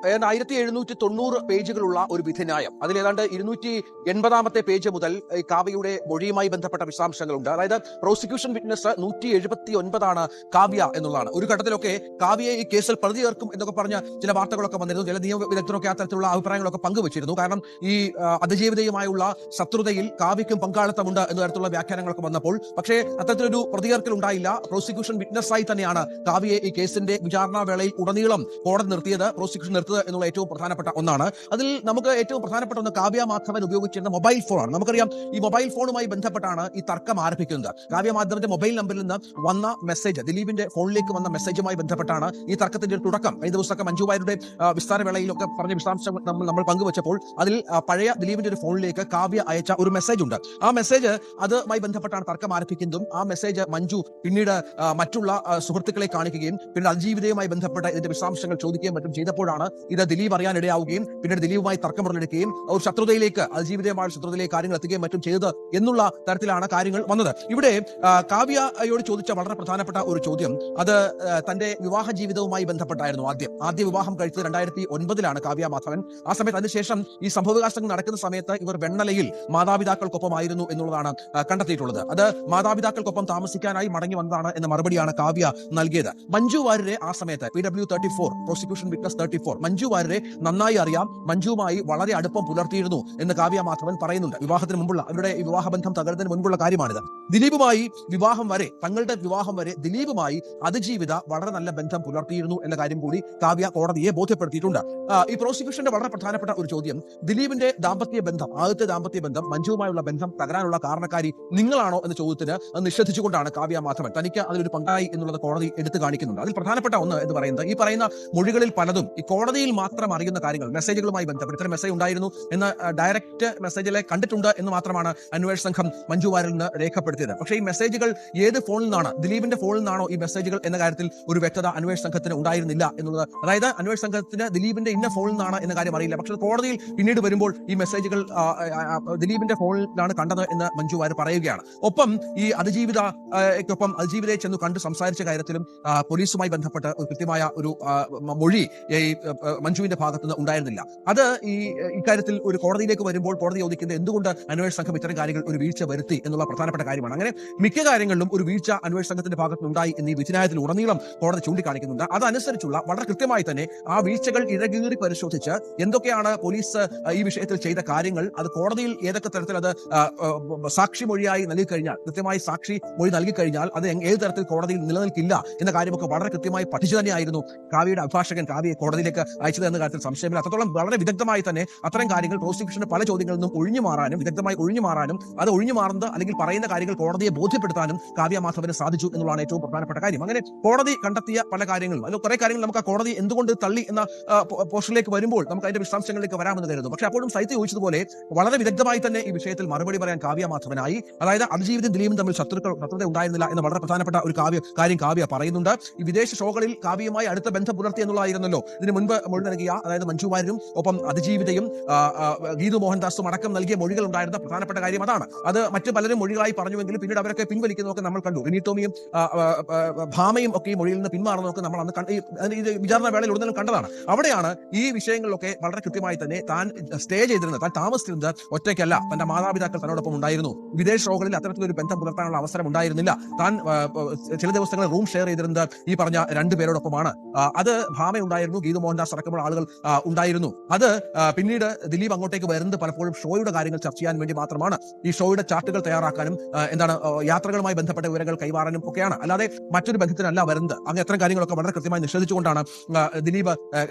ഏതാണ്ട് 1790 പേജുകളുള്ള ഒരു വിധിന്യായം. അതിലേതാണ്ട് 280 പേജ് മുതൽ കാവ്യയുടെ മൊഴിയുമായി ബന്ധപ്പെട്ട വിശദാംശങ്ങളുണ്ട്. അതായത് പ്രോസിക്യൂഷൻ വിറ്റ്നസ് 179 കാവ്യ എന്നുള്ളതാണ്. ഒരു ഘട്ടത്തിലൊക്കെ കാവ്യയെ ഈ കേസിൽ പ്രതി ചേർക്കും എന്നൊക്കെ പറഞ്ഞ ചില വാർത്തകളൊക്കെ വന്നിരുന്നു. ചില നിയമ വിദഗ്ധരൊക്കെ അത്തരത്തിലുള്ള അഭിപ്രായങ്ങളൊക്കെ പങ്കുവച്ചിരുന്നു. കാരണം ഈ അതിജീവിതയുമായുള്ള ശത്രുതയിൽ കാവ്യയ്ക്കും പങ്കാളിത്തമുണ്ട് എന്ന തരത്തിലുള്ള വ്യാഖ്യാനങ്ങളൊക്കെ വന്നപ്പോൾ പക്ഷേ അത്തരത്തിലൊരു പ്രതികേർക്കൽ ഉണ്ടായില്ല. പ്രോസിക്യൂഷൻ വിറ്റ്നസ്സായി തന്നെയാണ് കാവ്യയെ ഈ കേസിന്റെ വിചാരണാ വേളയിൽ ഉടനീളം കോടതി നിർത്തിയത്, പ്രോസിക്യൂഷൻ നിർത്തിയത് എന്നുള്ള ഏറ്റവും പ്രധാനപ്പെട്ട ഒന്നാണ്. അതിൽ നമുക്ക് ഏറ്റവും പ്രധാനപ്പെട്ട ഒന്ന് കാവ്യ മാധവൻ ഉപയോഗിച്ചിരുന്ന മൊബൈൽ ഫോണാണ്. നമുക്കറിയാം ഈ മൊബൈൽ ഫോണുമായി ബന്ധപ്പെട്ടാണ് ഈ തർക്കം ആരംഭിക്കുന്നത്. കാവ്യ മാധവന്റെ മൊബൈൽ നമ്പറിൽ നിന്ന് വന്ന മെസ്സേജ്, ദിലീപിന്റെ ഫോണിലേക്ക് വന്ന മെസ്സേജുമായി ബന്ധപ്പെട്ടാണ് ഈ തർക്കത്തിന്റെ ഒരു തുടക്കം. കഴിഞ്ഞ ദിവസമൊക്കെ മഞ്ജു വാര്യരുടെ വിസ്താരവേളയിലൊക്കെ പറഞ്ഞ വിശദാംശം നമ്മൾ പങ്കുവച്ചപ്പോൾ അതിൽ പഴയ ദിലീപിന്റെ ഒരു ഫോണിലേക്ക് കാവ്യ അയച്ച ഒരു മെസ്സേജ് ഉണ്ട്. ആ മെസ്സേജ് അതുമായി ബന്ധപ്പെട്ടാണ് തർക്കം ആരംഭിക്കുന്നതും ആ മെസ്സേജ് മഞ്ജു പിന്നീട് മറ്റുള്ള സുഹൃത്തുക്കളെ കാണിക്കുകയും പിന്നീട് അതിജീവിതയുമായി ബന്ധപ്പെട്ട ഇതിന്റെ വിശദാംശങ്ങൾ ചോദിക്കുകയും മറ്റും ചെയ്തപ്പോഴാണ് ഇത് ദിലീപ് അറിയാനിടയാവുകയും പിന്നീട് ദിലീപുമായി തർക്കം ഉടലെടുക്കുകയും ഒരു ശത്രുതയിലേക്ക്, അതിജീവിതയുമായ ശത്രുതയിലേക്ക് കാര്യങ്ങൾ എത്തുകയും മറ്റും ചെയ്തത് എന്നുള്ള തരത്തിലാണ് കാര്യങ്ങൾ വന്നത്. ഇവിടെ കാവ്യയോട് ചോദിച്ച വളരെ പ്രധാനപ്പെട്ട ഒരു ചോദ്യം അത് തന്റെ വിവാഹ ജീവിതവുമായി ബന്ധപ്പെട്ടായിരുന്നു. ആദ്യ വിവാഹം കഴിച്ചത് 2009 കാവ്യ മാധവൻ. ആ സമയത്ത് അതിനുശേഷം ഈ സംഭവവികാസങ്ങൾ നടക്കുന്ന സമയത്ത് ഇവർ വെണ്ണലയിൽ മാതാപിതാക്കൾക്കൊപ്പമായിരുന്നു എന്നുള്ളതാണ് കണ്ടെത്തിയിട്ടുള്ളത്. അത് മാതാപിതാക്കൾക്കൊപ്പം താമസിക്കാനായി മടങ്ങി വന്നതാണ് എന്ന മറുപടിയാണ് കാവ്യ നൽകിയത്. മഞ്ജു വാര്യരെ ആ സമയത്ത് PW34 പ്രോസിക്യൂഷൻ വിറ്റ്നസ് 34 മഞ്ജു വാര്യരെ നന്നായി അറിയാം, മഞ്ജുവുമായി വളരെ അടുപ്പം പുലർത്തിയിരുന്നു എന്ന് കാവ്യ മാധവൻ പറയുന്നുണ്ട്. വിവാഹത്തിന് മുമ്പുള്ള അവരുടെ വിവാഹബന്ധം തകരുന്നതിന് മുൻപുള്ള കാര്യമാണിത്. ദിലീപുമായി വിവാഹം വരെ, തങ്ങളുടെ വിവാഹം വരെ ദിലീപുമായി അതിജീവിത വളരെ നല്ല ബന്ധം പുലർത്തിയിരുന്നു എന്ന കാര്യം കൂടി കാവ്യ കോടതിയെ ബോധ്യപ്പെടുത്തിയിട്ടുണ്ട്. ഈ പ്രോസിക്യൂഷന്റെ വളരെ പ്രധാനപ്പെട്ട ഒരു ചോദ്യം, ദിലീപിന്റെ ആദ്യത്തെ ദാമ്പത്യ ബന്ധം മഞ്ജുവുമായുള്ള ബന്ധം തകരാനുള്ള കാരണക്കാരി നിങ്ങളാണോ എന്ന ചോദ്യത്തിന് അത് നിഷേധിച്ചുകൊണ്ടാണ് കാവ്യ മാധവൻ തനിക്ക് അതിലൊരു പങ്കായി എന്നുള്ളത് കോടതി എടുത്തു കാണിക്കുന്നുണ്ട്. അതിൽ പ്രധാനപ്പെട്ട ഒന്ന് എന്ന് പറയുന്നത് ഈ പറയുന്ന മൊഴികളിൽ പലതും ഈ കോടതിയിൽ മാത്രം അറിയുന്ന കാര്യങ്ങൾ, മെസ്സേജുകളുമായി ബന്ധപ്പെട്ട് ഇത്തരം മെസ്സേജ് ഉണ്ടായിരുന്നു എന്ന ഡയറക്റ്റ് മെസ്സേജിലെ കണ്ടിട്ടുണ്ട് എന്ന് മാത്രമാണ് അന്വേഷണ സംഘം മഞ്ജു വാര്യരിൽ നിന്ന് രേഖപ്പെടുത്തിയത്. പക്ഷേ ഈ മെസ്സേജുകൾ ഏത് ഫോണിൽ നിന്നാണ്, ദിലീപിന്റെ ഫോണിൽ നിന്നാണോ ഈ മെസ്സേജുകൾ എന്ന കാര്യത്തിൽ ഒരു വ്യക്തത അന്വേഷണ സംഘത്തിന് ഉണ്ടായിരുന്നില്ല എന്നുള്ളത്. അതായത് അന്വേഷണ സംഘത്തിന് ദിലീപിന്റെ ഇന്ന ഫോണിൽ നിന്നാണ് എന്ന കാര്യം അറിയില്ല. പക്ഷേ കോടതിയിൽ പിന്നീട് വരുമ്പോൾ ഈ മെസ്സേജുകൾ ദിലീപിന്റെ ഫോണിലാണ് കണ്ടത് എന്ന് മഞ്ജു വാര്യർ പറയുകയാണ്. ഒപ്പം ഈ അതിജീവിതയെ ചെന്ന് കണ്ട് സംസാരിച്ച കാര്യത്തിലും പോലീസുമായി ബന്ധപ്പെട്ട് ഒരു കൃത്യമായ ഒരു മൊഴി മഞ്ജുവിന്റെ ഭാഗത്തുനിന്ന് ഉണ്ടായിരുന്നില്ല. അത് ഇക്കാര്യത്തിൽ ഒരു കോടതിയിലേക്ക് വരുമ്പോൾ കോടതി ചോദിക്കുന്നത് എന്തുകൊണ്ട് അന്വേഷണ സംഘം ഇത്തരം കാര്യങ്ങൾ ഒരു വീഴ്ച വരുത്തി എന്നുള്ള പ്രധാനപ്പെട്ട കാര്യമാണ്. അങ്ങനെ മിക്ക കാര്യങ്ങളിലും ഒരു വീഴ്ച അന്വേഷണ സംഘത്തിന്റെ ഭാഗത്തുനിന്നുണ്ടായി എന്നീ വിധിന്യായത്തിൽ ഉടനീളം കോടതി ചൂണ്ടിക്കാണിക്കുന്നുണ്ട്. അതനുസരിച്ചുള്ള വളരെ കൃത്യമായി തന്നെ ആ വീഴ്ചകൾ ഇഴകീറി പരിശോധിച്ച് എന്തൊക്കെയാണ് പോലീസ് ഈ വിഷയത്തിൽ ചെയ്ത കാര്യങ്ങൾ, അത് കോടതിയിൽ ഏതൊക്കെ തരത്തിൽ അത് സാക്ഷി മൊഴിയായി നൽകി കഴിഞ്ഞാൽ, കൃത്യമായി സാക്ഷി മൊഴി നൽകി കഴിഞ്ഞാൽ അത് ഏത് തരത്തിൽ കോടതിയിൽ നിലനിൽക്കില്ല എന്ന കാര്യമൊക്കെ വളരെ കൃത്യമായി പഠിച്ചു തന്നെയായിരുന്നു കാവ്യയുടെ അഭിഭാഷകൻ കാവ്യയെ കോടതിയിലേക്ക് അയച്ചത് എന്ന കാര്യത്തിൽ സംശയമില്ല. അത്രത്തോളം വളരെ വിദഗ്ധമായി തന്നെ അത്തരം കാര്യങ്ങൾ പ്രോസിക്യൂഷന്റെ പല ചോദ്യങ്ങളിൽ നിന്നും വിദഗ്ധമായി ഒഴിഞ്ഞു മാറാനും അത് ഒഴിഞ്ഞു മാറുന്നത് അല്ലെങ്കിൽ പറയുന്ന കാര്യങ്ങൾ കോടതിയെ ബോധ്യപ്പെടുത്താനും കാവ്യ മാധവന് സാധിച്ചു എന്നുള്ളതാണ് ഏറ്റവും പ്രധാനപ്പെട്ട കാര്യം. അങ്ങനെ കോടതി കണ്ടെത്തിയ പല കാര്യങ്ങളും, അത് കുറെ കാര്യങ്ങൾ നമുക്ക് ആ കോടതി എന്തുകൊണ്ട് തള്ളി എന്ന പോർഷനിലേക്ക് വരുമ്പോൾ നമുക്ക് അതിന്റെ വിശദാംശങ്ങളിലേക്ക് വരാമെന്ന് കരുതുന്നു. പക്ഷേ അപ്പോഴും സൈറ്റ് ചോദിച്ചതുപോലെ വളരെ വിദഗ്ധമായി തന്നെ ഈ വിഷയത്തിൽ മറുപടി പറയാൻ കാവ്യ മാധവനായി. അതായത് അതിജീവിതം ദിലീപും തമ്മിൽ ശത്രുത ഉണ്ടായിരുന്നില്ല എന്ന വളരെ പ്രധാനപ്പെട്ട ഒരു കാര്യം കാവ്യ പറയുന്നുണ്ട്. ഈ വിദേശ ഷോകളിൽ കാവ്യയുമായി അടുത്ത ബന്ധം പുലർത്തി എന്നുള്ളതായിരുന്നല്ലോ ഇതിന് മുൻപ് മൊഴി നൽകിയ, അതായത് മഞ്ജു വാര്യരും ഒപ്പം അതിജീവിതയും ഗീതു മോഹൻദാസും അടക്കം നൽകിയ മൊഴികൾ ഉണ്ടായിരുന്ന പ്രധാനപ്പെട്ട കാര്യം അതാണ്. അത് മറ്റു പലരും മൊഴികളായി പറഞ്ഞുവെങ്കിലും പിന്നീട് അവരൊക്കെ പിൻവലിക്കുന്നതൊക്കെ നമ്മൾ കണ്ടു. റിനി ടോമിയും ഭാമയും ഒക്കെ ഈ മൊഴിയിൽ നിന്ന് പിന്മാറുന്നതൊക്കെ നമ്മൾ അന്ന് വിചാരണ വേളയിൽ ഉടനീളം കണ്ടതാണ്. അവിടെയാണ് ഈ വിഷയങ്ങളിലൊക്കെ വളരെ കൃത്യമായി തന്നെ താൻ സ്റ്റേ ചെയ്തിരുന്നത്, താൻ താമസിച്ചിരുന്നത് ഒറ്റയ്ക്കല്ല, തന്റെ മാതാപിതാക്കൾ തന്നോടൊപ്പം ഉണ്ടായിരുന്നു. വിദേശ ഷോകളിൽ അത്തരത്തിലൊരു ബന്ധം പുലർത്താനുള്ള അവസരം ഉണ്ടായിരുന്നില്ല. താൻ ചില ദിവസങ്ങളിൽ റൂം ഷെയർ ചെയ്തിരുന്നത് ഈ പറഞ്ഞ രണ്ടുപേരോടൊപ്പമാണ്. അത് ഭാമ ഉണ്ടായിരുന്നു, ഗീതു മോഹൻദാസ് അടക്കമുള്ള ആളുകൾ ഉണ്ടായിരുന്നു. അത് പിന്നീട് ദിലീപ് അങ്ങോട്ടേക്ക് വരുന്നത് പലപ്പോഴും ഷോയുടെ കാര്യങ്ങൾ ചർച്ച ചെയ്യാൻ വേണ്ടി മാത്രമാണ്. ഈ ഷോയുടെ ചാർട്ടുകൾ തയ്യാറാക്കാനും യാത്രകളുമായി ബന്ധപ്പെട്ട വിവരങ്ങൾ കൈമാറാനും ഒക്കെയാണ്. അല്ലാതെ മറ്റൊരു ബന്ധത്തിനല്ല വരുന്നത്. അങ്ങനെ അത്തരം കാര്യങ്ങളൊക്കെ വളരെ കൃത്യമായി നിഷേധിച്ചുകൊണ്ടാണ് ദിലീപ്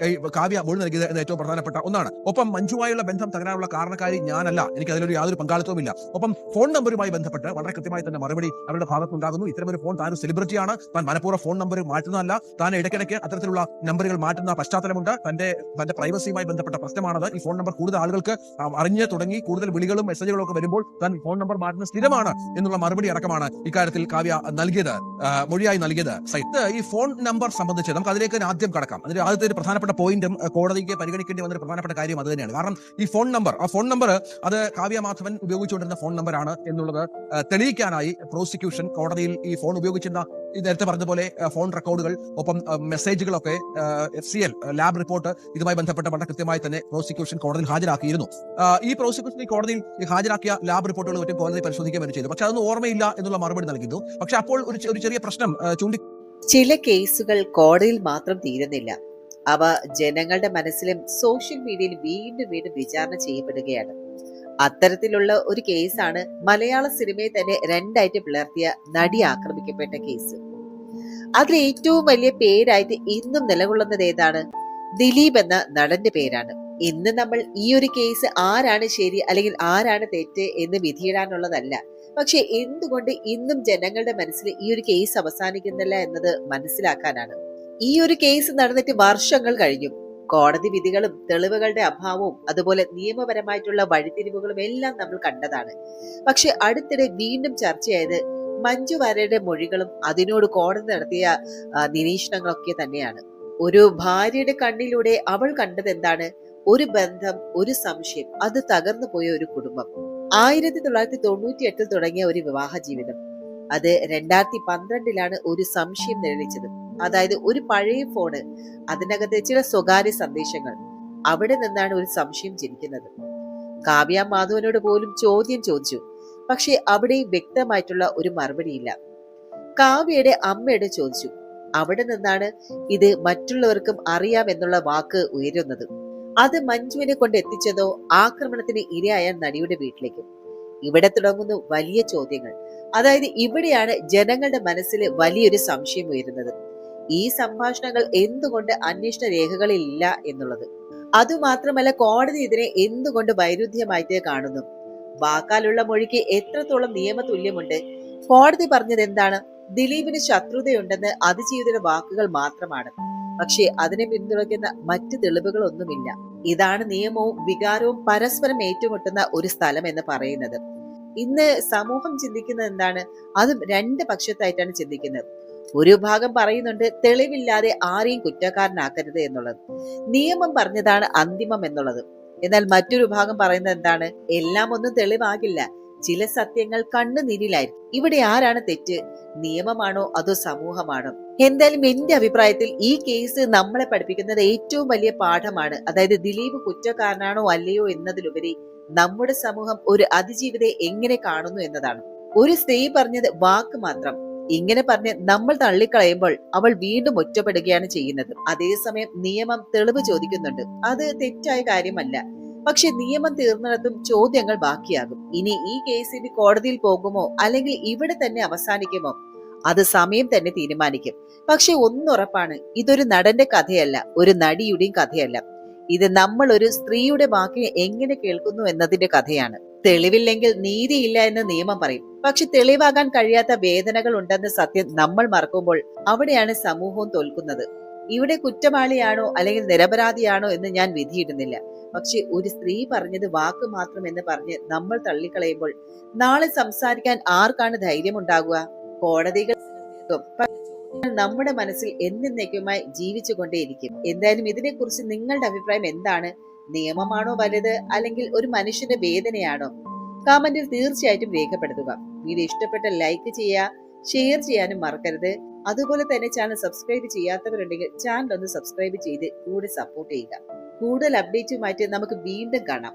കാവ്യ മൊഴി നൽകിയത് എന്ന ഏറ്റവും പ്രധാനപ്പെട്ട ഒന്നാണ്. ഒപ്പം മഞ്ജുവായുള്ള ബന്ധം തകരാനുള്ള കാരണക്കാരി ഞാനല്ല, എനിക്ക് അതിലൊരു യാതൊരു പങ്കാളിത്തവുമില്ല. ഒപ്പം ഫോൺ നമ്പറുമായി ബന്ധപ്പെട്ട് വളരെ കൃത്യമായി തന്നെ മറുപടി അവരുടെ ഭാഗത്തുണ്ടാകുന്നു. ഇത്തരമൊരു ഫോൺ താൻ സെലിബ്രിറ്റിയാണ്, താൻ മനഃപൂർവ്വം ഫോൺ നമ്പർ മാറ്റുന്നതല്ല, താൻ ഇടയ്ക്കിടയ്ക്ക് അത്തരത്തിലുള്ള നമ്പറുകൾ മാറ്റുന്ന പശ്ചാത്തലമുണ്ട്, തന്റെ പ്രൈവസിയുമായി ബന്ധപ്പെട്ട പ്രശ്നമാണത്. ഈ ഫോൺ നമ്പർ കൂടുതൽ ആളുകൾക്ക് അറിഞ്ഞു തുടങ്ങി, കൂടുതൽ വിളികളും മെസ്സേജുകളും ഒക്കെ വരുമ്പോൾ താൻ ഫോൺ നമ്പർ മാറ്റുന്ന സ്ഥിരമാണ് എന്നുള്ള മറുപടി അടക്കമാണ് ഇക്കാര്യത്തിൽ കാവ്യ മൊഴിയായി നൽകിയത്. ഈ ഫോൺ നമ്പർ സംബന്ധിച്ച് നമുക്ക് അതിലേക്ക് ആദ്യം കടക്കാം. അതിന്റെ ആദ്യത്തെ ഒരു പ്രധാനപ്പെട്ട പോയിന്റും കോടതിക്ക് പരിഗണിക്കേണ്ടി വന്നൊരു പ്രധാനപ്പെട്ട കാര്യം അത് തന്നെയാണ്. കാരണം ഈ ഫോൺ നമ്പർ അത് കാവ്യ മാധവൻ ഉപയോഗിച്ചുകൊണ്ടിരുന്ന ഫോൺ നമ്പറാണ് എന്നുള്ളത് തെളിയിക്കാനായി പ്രോസിക്യൂഷൻ കോടതിയിൽ ഈ ഫോൺ ഉപയോഗിച്ചിരുന്ന നേരത്തെ പറഞ്ഞ പോലെ ഫോൺ റെക്കോർഡുകൾ, ഒപ്പം മെസ്സേജുകളൊക്കെ FCL ലാബ് റിപ്പോർട്ട് ഇതുമായി ബന്ധപ്പെട്ട വളരെ കൃത്യമായി തന്നെ പ്രോസിക്യൂഷൻ കോടതിയിൽ ഹാജരാക്കിയിരുന്നു. ഈ പ്രോസിക്യൂഷൻ കോടതിയിൽ ഹാജരാക്കിയ ലാബ് റിപ്പോർട്ടുകൾ മറ്റും കോടതി പരിശോധിക്കാൻ വേണ്ടി ചെയ്തു. പക്ഷെ അതൊന്നും ഓർമ്മയില്ല എന്നുള്ള മറുപടി നൽകിയിരുന്നു. പക്ഷെ അപ്പോൾ ഒരു ചെറിയ പ്രശ്നം ചില കേസുകൾ കോടതിയിൽ മാത്രം തീരുന്നില്ല, അവ ജനങ്ങളുടെ മനസ്സിലും സോഷ്യൽ മീഡിയയിൽ വീണ്ടും വീണ്ടും വിചാരണ ചെയ്യപ്പെടുകയാണ്. അത്തരത്തിലുള്ള ഒരു കേസാണ് മലയാള സിനിമയെ തന്നെ രണ്ടായിട്ട് പിളർത്തിയ നടി ആക്രമിക്കപ്പെട്ട കേസ്. അതിൽ ഏറ്റവും വലിയ പേരായിട്ട് ഇന്നും നിലകൊള്ളുന്നത് ഏതാണ്? ദിലീപ് എന്ന നടന്റെ പേരാണ്. ഇന്ന് നമ്മൾ ഈ ഒരു കേസ് ആരാണ് ശരി അല്ലെങ്കിൽ ആരാണ് തെറ്റ് എന്ന് വിധിയിടാനുള്ളതല്ല. പക്ഷെ എന്തുകൊണ്ട് ഇന്നും ജനങ്ങളുടെ മനസ്സിൽ ഈ ഒരു കേസ് അവസാനിക്കുന്നില്ല എന്നത് മനസ്സിലാക്കാനാണ്. ഈ ഒരു കേസ് നടന്നിട്ട് വർഷങ്ങൾ കഴിഞ്ഞു. കോടതി വിധികളും തെളിവുകളുടെ അഭാവവും അതുപോലെ നിയമപരമായിട്ടുള്ള വഴിത്തിരിവുകളും എല്ലാം നമ്മൾ കണ്ടതാണ്. പക്ഷെ അടുത്തിടെ വീണ്ടും ചർച്ചയായത് മഞ്ജു വാര്യരുടെ മൊഴികളും അതിനോട് കോടതി നടത്തിയ നിരീക്ഷണങ്ങളൊക്കെ തന്നെയാണ്. ഒരു ഭാര്യയുടെ കണ്ണിലൂടെ അവൾ കണ്ടത് എന്താണ്? ഒരു ബന്ധം, ഒരു സംശയം, അത് തകർന്നു പോയ ഒരു കുടുംബം. 1998 തുടങ്ങിയ ഒരു വിവാഹ ജീവിതം, അത് 2012 ഒരു സംശയം നിഴലിച്ചത്. അതായത് ഒരു പഴയ ഫോണ്, അതിനകത്ത് ചില സ്വകാര്യ സന്ദേശങ്ങൾ, അവിടെ നിന്നാണ് ഒരു സംശയം ജനിക്കുന്നത്. കാവ്യ മാധവനോട് പോലും ചോദ്യം ചോദിച്ചു, പക്ഷെ അവിടെ വ്യക്തമായിട്ടുള്ള ഒരു മറുപടിയില്ല. കാവ്യയുടെ അമ്മയോട് ചോദിച്ചു, അവിടെ നിന്നാണ് ഇത് മറ്റുള്ളവർക്കും അറിയാമെന്നുള്ള വാക്ക് ഉയരുന്നത്. അത് മഞ്ജുവിനെ കൊണ്ട് എത്തിച്ചതോ ആക്രമണത്തിന് ഇരയായ നടിയുടെ വീട്ടിലേക്കും. ഇവിടെ തുടങ്ങുന്നു വലിയ ചോദ്യങ്ങൾ. അതായത് ഇവിടെയാണ് ജനങ്ങളുടെ മനസ്സിൽ വലിയൊരു സംശയം ഉയരുന്നത്. ഈ സംഭാഷണങ്ങൾ എന്തുകൊണ്ട് അന്വേഷണ രേഖകളിൽ ഇല്ല എന്നുള്ളത്. അതുമാത്രമല്ല, കോടതി ഇതിനെ എന്തുകൊണ്ട് വൈരുദ്ധ്യമായിട്ട് കാണുന്നു? വാക്കാലുള്ള മൊഴിക്ക് എത്രത്തോളം നിയമതുല്യമുണ്ട്? കോടതി പറഞ്ഞത് എന്താണ്? ദിലീപിന് ശത്രുതയുണ്ടെന്ന് അതിജീവിതയുടെ വാക്കുകൾ മാത്രമാണ്. പക്ഷെ അതിനെ പിന്തുണയ്ക്കുന്ന മറ്റ് തെളിവുകളൊന്നുമില്ല. ഇതാണ് നിയമവും വികാരവും പരസ്പരം ഏറ്റുമുട്ടുന്ന ഒരു സ്ഥലം എന്ന് പറയുന്നത്. ഇന്ന് സമൂഹം ചിന്തിക്കുന്നത് എന്താണ്? അതും രണ്ട് പക്ഷത്തായിട്ടാണ് ചിന്തിക്കുന്നത്. ഒരു ഭാഗം പറയുന്നുണ്ട് തെളിവില്ലാതെ ആരെയും കുറ്റക്കാരനാക്കരുത് എന്നുള്ളത്, നിയമം പറഞ്ഞതാണ് അന്തിമം എന്നുള്ളത്. എന്നാൽ മറ്റൊരു ഭാഗം പറയുന്നത് എന്താണ്? എല്ലാം ഒന്നും തെളിവാകില്ല, ചില സത്യങ്ങൾ കണ്ണുനീരിലായിരിക്കും. ഇവിടെ ആരാണ് തെറ്റ്? നിയമമാണോ അതോ സമൂഹമാണോ? എന്തായാലും എന്റെ അഭിപ്രായത്തിൽ ഈ കേസ് നമ്മളെ പഠിപ്പിക്കുന്നത് ഏറ്റവും വലിയ പാഠമാണ്. അതായത് ദിലീപ് കുറ്റക്കാരനാണോ അല്ലയോ എന്നതിലുപരി നമ്മുടെ സമൂഹം ഒരു അതിജീവിതയെ എങ്ങനെ കാണുന്നു എന്നതാണ്. ഒരു സ്ത്രീ പറഞ്ഞത് വാക്ക് മാത്രം, ഇങ്ങനെ പറഞ്ഞ് നമ്മൾ തള്ളിക്കളയുമ്പോൾ അവൾ വീണ്ടും ഒറ്റപ്പെടുകയാണ് ചെയ്യുന്നത്. അതേസമയം നിയമം തെളിവ് ചോദിക്കുന്നുണ്ട്, അത് തെറ്റായ കാര്യമല്ല. പക്ഷെ നിയമം തീർന്നിടത്തും ചോദ്യങ്ങൾ ബാക്കിയാകും. ഇനി ഈ കേസ് ഇനി കോടതിയിൽ പോകുമോ അല്ലെങ്കിൽ ഇവിടെ തന്നെ അവസാനിക്കുമോ? അത് സമയം തന്നെ തീരുമാനിക്കും. പക്ഷെ ഒന്നുറപ്പാണ്, ഇതൊരു നടന്റെ കഥയല്ല, ഒരു നടിയുടെയും കഥയല്ല. ഇത് നമ്മൾ ഒരു സ്ത്രീയുടെ വാക്കിനെ എങ്ങനെ കേൾക്കുന്നു എന്നതിന്റെ കഥയാണ്. തെളിവില്ലെങ്കിൽ നീതിയില്ല എന്ന് നിയമം പറയും. പക്ഷെ തെളിവാകാൻ കഴിയാത്ത വേദനകൾ ഉണ്ടെന്ന സത്യം നമ്മൾ മറക്കുമ്പോൾ അവിടെയാണ് സമൂഹവും തോൽക്കുന്നത്. ഇവിടെ കുറ്റവാളിയാണോ അല്ലെങ്കിൽ നിരപരാധിയാണോ എന്ന് ഞാൻ വിധിയിടുന്നില്ല. പക്ഷെ ഒരു സ്ത്രീ പറഞ്ഞത് വാക്ക് മാത്രം എന്ന് പറഞ്ഞ് നമ്മൾ തള്ളിക്കളയുമ്പോൾ നാളെ സംസാരിക്കാൻ ആർക്കാണ് ധൈര്യം ഉണ്ടാകുക? കോടതികൾ നമ്മുടെ മനസ്സിൽ എന്നേക്കുമായി ജീവിച്ചു കൊണ്ടേയിരിക്കും. എന്തായാലും ഇതിനെക്കുറിച്ച് നിങ്ങളുടെ അഭിപ്രായം എന്താണ്? നിയമമാണോ വലുത് അല്ലെങ്കിൽ ഒരു മനുഷ്യന്റെ വേദനയാണോ? കമന്റിൽ തീർച്ചയായിട്ടും രേഖപ്പെടുത്തുക. വീഡിയോ ഇഷ്ടപ്പെട്ട ലൈക്ക് ചെയ്യുക, ഷെയർ ചെയ്യാനും മറക്കരുത്. അതുപോലെ തന്നെ ചാനൽ സബ്സ്ക്രൈബ് ചെയ്യാത്തവരുണ്ടെങ്കിൽ ചാനൽ ഒന്ന് സബ്സ്ക്രൈബ് ചെയ്ത് കൂടെ സപ്പോർട്ട് ചെയ്യുക. കൂടുതൽ അപ്ഡേറ്റുമായിട്ട് നമുക്ക് വീണ്ടും കാണാം.